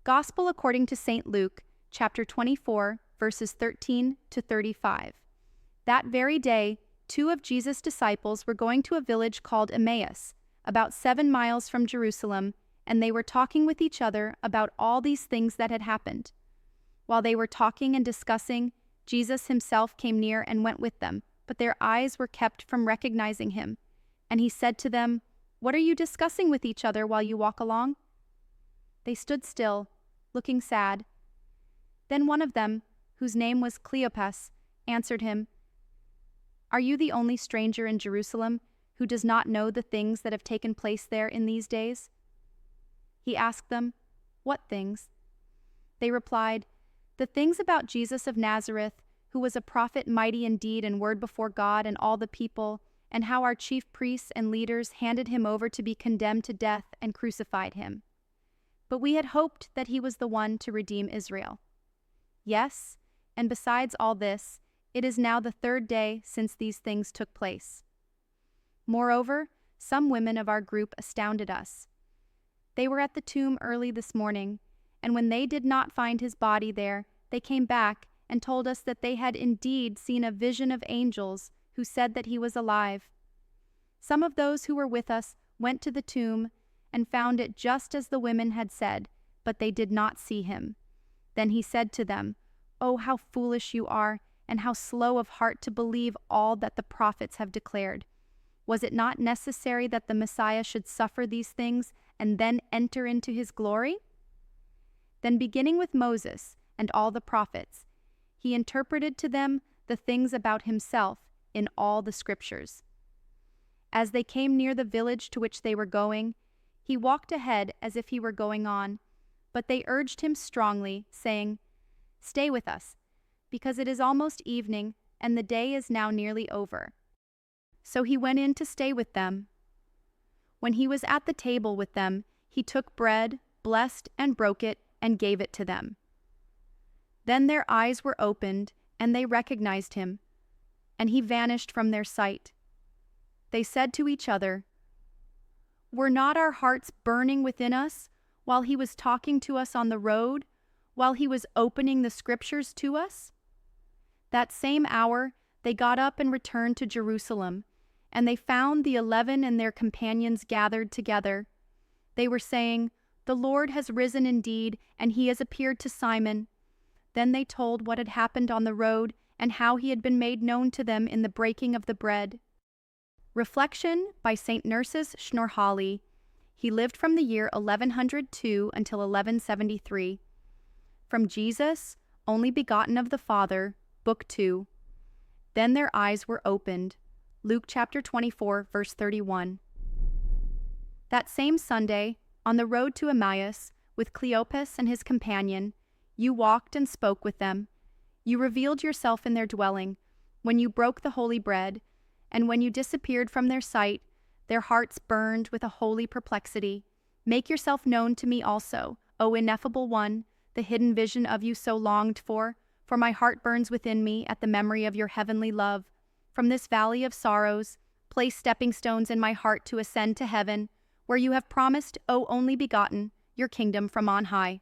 Gospel according to St. Luke, chapter 24, verses 13 to 35. That very day, 2 of Jesus' disciples were going to a village called Emmaus, about 7 miles from Jerusalem, and they were talking with each other about all these things that had happened. While they were talking and discussing, Jesus himself came near and went with them, but their eyes were kept from recognizing him. And he said to them, "What are you discussing with each other while you walk along?" They stood still, looking sad. Then one of them, whose name was Cleopas, answered him, "Are you the only stranger in Jerusalem who does not know the things that have taken place there in these days?" He asked them, "What things?" They replied, "The things about Jesus of Nazareth, who was a prophet mighty in deed and word before God and all the people, and how our chief priests and leaders handed him over to be condemned to death and crucified him. But we had hoped that he was the one to redeem Israel. Yes, and besides all this, it is now the 3rd day since these things took place. Moreover, some women of our group astounded us. They were at the tomb early this morning, and when they did not find his body there, they came back and told us that they had indeed seen a vision of angels who said that he was alive. Some of those who were with us went to the tomb and found it just as the women had said, but they did not see him. Then he said to them, 'Oh, how foolish you are, and how slow of heart to believe all that the prophets have declared. Was it not necessary that the Messiah should suffer these things and then enter into his glory?' Then beginning with Moses and all the prophets, he interpreted to them the things about himself in all the scriptures. As they came near the village to which they were going, he walked ahead as if he were going on, but they urged him strongly, saying, 'Stay with us, because it is almost evening, and the day is now nearly over.' So he went in to stay with them. When he was at the table with them, he took bread, blessed and broke it, and gave it to them. Then their eyes were opened, and they recognized him, and he vanished from their sight. They said to each other, 'Were not our hearts burning within us while he was talking to us on the road, while he was opening the scriptures to us?' That same hour they got up and returned to Jerusalem, and they found the 11 and their companions gathered together. They were saying, 'The Lord has risen indeed, and he has appeared to Simon.' Then they told what had happened on the road and how he had been made known to them in the breaking of the bread. Reflection by St. Nerses Schnorhali. He lived from the year 1102 until 1173. From Jesus, only begotten of the Father, Book 2. Then their eyes were opened. Luke chapter 24, verse 31. That same Sunday, on the road to Emmaus, with Cleopas and his companion, you walked and spoke with them. You revealed yourself in their dwelling, when you broke the holy bread, and when you disappeared from their sight, their hearts burned with a holy perplexity. Make yourself known to me also, O ineffable one, the hidden vision of you so longed for my heart burns within me at the memory of your heavenly love. From this valley of sorrows, place stepping stones in my heart to ascend to heaven, where you have promised, O only begotten, your kingdom from on high.